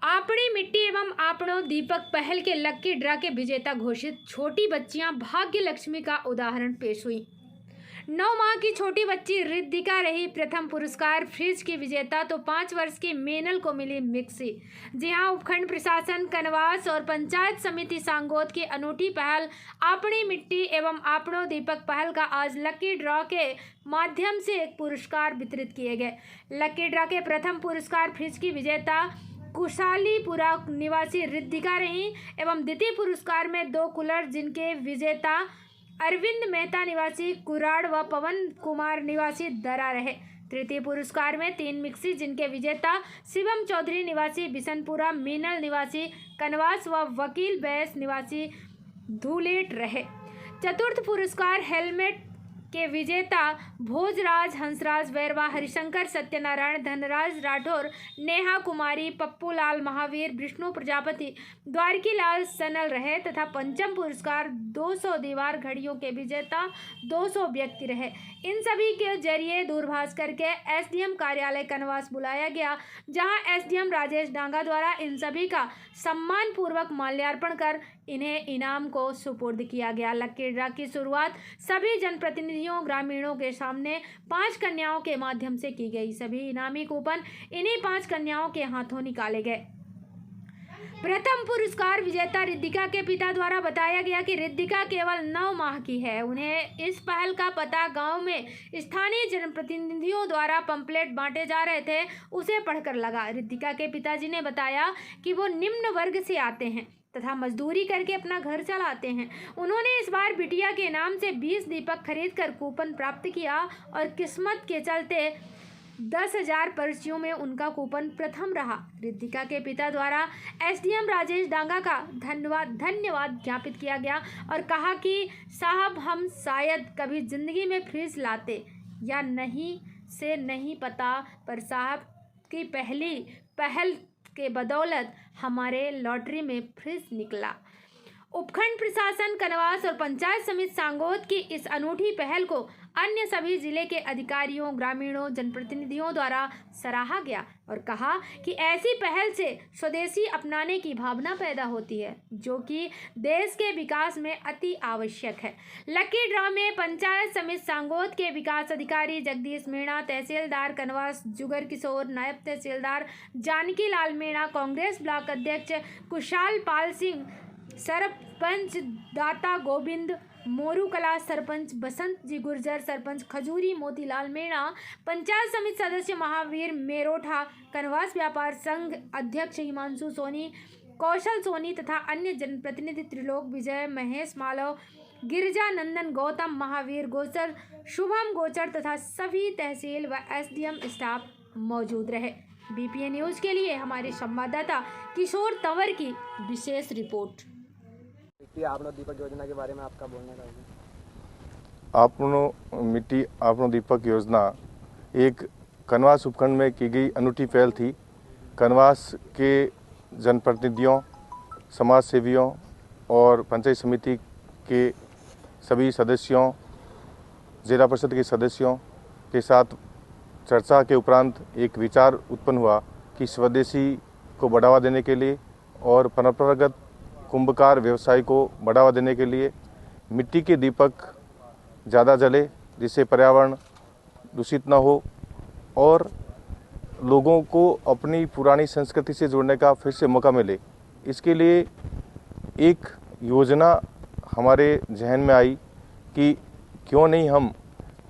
आपणी मिट्टी एवं आपनो दीपक पहल के लक्की ड्रा के विजेता घोषित छोटी बच्चियां भाग्य लक्ष्मी का उदाहरण पेश हुई। 9 माह की छोटी बच्ची रिद्धिका रही प्रथम पुरस्कार फ्रिज की विजेता, तो 5 वर्ष की मेनल को मिली मिक्सी। जी हां, उपखंड प्रशासन कनवास और पंचायत समिति सांगोद की अनूठी पहल आपणी मिट्टी एवं आपनो दीपक पहल का आज लक्की ड्रॉ के माध्यम से एक पुरस्कार वितरित किए गए। लक्की ड्रॉ के प्रथम पुरस्कार फ्रिज की विजेता कुशालीपुरा निवासी रिद्धिका रही एवं द्वितीय पुरस्कार में 2 कूलर जिनके विजेता अरविंद मेहता निवासी कुराड़ व पवन कुमार निवासी दरा रहे। तृतीय पुरस्कार में 3 मिक्सी जिनके विजेता शिवम चौधरी निवासी बिशनपुरा, मीनल निवासी कनवास व वकील बैस निवासी धूलेट रहे। चतुर्थ पुरस्कार हेलमेट के विजेता भोजराज, हंसराज बैरवा, हरिशंकर सत्यनारायण, धनराज राठौर, नेहा कुमारी, पप्पूलाल महावीर, विष्णु प्रजापति, द्वारकीलाल सनल रहे तथा पंचम पुरस्कार 200 दीवार घड़ियों के विजेता 200 व्यक्ति रहे। इन सभी के जरिए दूरभाष करके एसडीएम कार्यालय कनवास बुलाया गया, जहां एसडीएम राजेश डांगा द्वारा इन सभी का सम्मान पूर्वक माल्यार्पण कर इन्हें इनाम को सुपुर्द किया गया। लक्की ड्रा की शुरुआत सभी जनप्रतिनिधियों ग्रामीणों के सामने 5 कन्याओं के माध्यम से की गई। सभी इनामी कूपन इन्हीं 5 कन्याओं के हाथों निकाले गए। प्रथम पुरस्कार विजेता रिद्धिका के पिता द्वारा बताया गया कि रिद्धिका केवल 9 माह की है। उन्हें इस पहल का पता गांव में स्थानीय जनप्रतिनिधियों द्वारा पंपलेट बांटे जा रहे थे, उसे पढ़कर लगा। रिद्धिका के पिताजी ने बताया कि वो निम्न वर्ग से आते हैं तथा मजदूरी करके अपना घर चलाते हैं। उन्होंने इस बार बिटिया के नाम से 20 दीपक खरीदकर कूपन प्राप्त किया और किस्मत के चलते 10,000 पर्चियों में उनका कूपन प्रथम रहा। रिद्धिका के पिता द्वारा एसडीएम राजेश डांगा का धन्यवाद ज्ञापित किया गया और कहा कि साहब, हम शायद कभी जिंदगी में फ्रिज लाते या नहीं से नहीं पता, पर साहब की पहली पहल के बदौलत हमारे लॉटरी में फ्रिज निकला। उपखंड प्रशासन कनवास और पंचायत समिति सांगोद की इस अनूठी पहल को अन्य सभी जिले के अधिकारियों, ग्रामीणों, जनप्रतिनिधियों द्वारा सराहा गया और कहा कि ऐसी पहल से स्वदेशी अपनाने की भावना पैदा होती है, जो कि देश के विकास में अति आवश्यक है। लक्की ड्रॉ में पंचायत समिति सांगोद के विकास अधिकारी जगदीश मीणा, तहसीलदार कनवास जुगर किशोर, नायब तहसीलदार जानकी लाल मीणा, कांग्रेस ब्लॉक अध्यक्ष कुशाल पाल सिंह, सरपंच दाता गोविंद, मोरू कला सरपंच बसंत जी गुर्जर, सरपंच खजूरी मोतीलाल मीणा, पंचायत समिति सदस्य महावीर मेरोठा, कनवास व्यापार संघ अध्यक्ष हिमांशु सोनी, कौशल सोनी तथा अन्य जनप्रतिनिधि त्रिलोक विजय, महेश मालव, गिरिजा नंदन, गौतम, महावीर गोचर, शुभम गोचर तथा सभी तहसील व एसडीएम स्टाफ मौजूद रहे। बीपीए न्यूज के लिए हमारे संवाददाता किशोर तंवर की विशेष रिपोर्ट। आपनो दीपक योजना के बारे में आपका बोलना चाहिए। आपनो मिट्टी आपनो दीपक योजना एक कनवास उपखंड में की गई अनूठी पहल थी। कनवास के जनप्रतिनिधियों, समाज सेवियों और पंचायत समिति के सभी सदस्यों, जिला परिषद के सदस्यों के साथ चर्चा के उपरांत एक विचार उत्पन्न हुआ कि स्वदेशी को बढ़ावा देने के लिए और परंपरागत कुंभकार व्यवसाय को बढ़ावा देने के लिए मिट्टी के दीपक ज़्यादा जले, जिससे पर्यावरण दूषित न हो और लोगों को अपनी पुरानी संस्कृति से जुड़ने का फिर से मौका मिले। इसके लिए एक योजना हमारे जहन में आई कि क्यों नहीं हम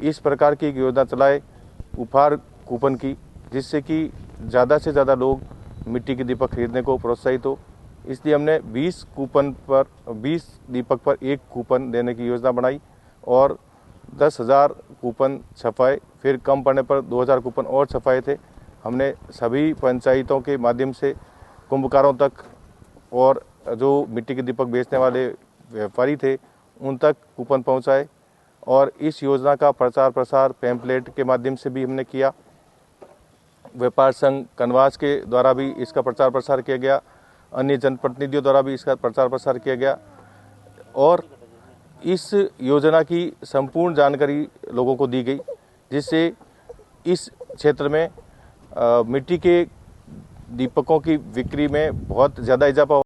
इस प्रकार की एक योजना चलाए उपहार कूपन की, जिससे कि ज़्यादा से ज़्यादा लोग मिट्टी के दीपक खरीदने को प्रोत्साहित हो। इसलिए हमने 20 दीपक पर 1 कूपन देने की योजना बनाई और 10,000 कूपन छपाए, फिर कम पड़ने पर 2,000 कूपन और छपाए थे। हमने सभी पंचायतों के माध्यम से कुंभकारों तक और जो मिट्टी के दीपक बेचने वाले व्यापारी थे उन तक कूपन पहुंचाए और इस योजना का प्रचार प्रसार पैम्पलेट के माध्यम से भी हमने किया। व्यापार संघ कनवास के द्वारा भी इसका प्रचार प्रसार किया गया, अन्य जनप्रतिनिधियों द्वारा भी इसका प्रचार प्रसार किया गया और इस योजना की संपूर्ण जानकारी लोगों को दी गई, जिससे इस क्षेत्र में मिट्टी के दीपकों की बिक्री में बहुत ज़्यादा इजाफा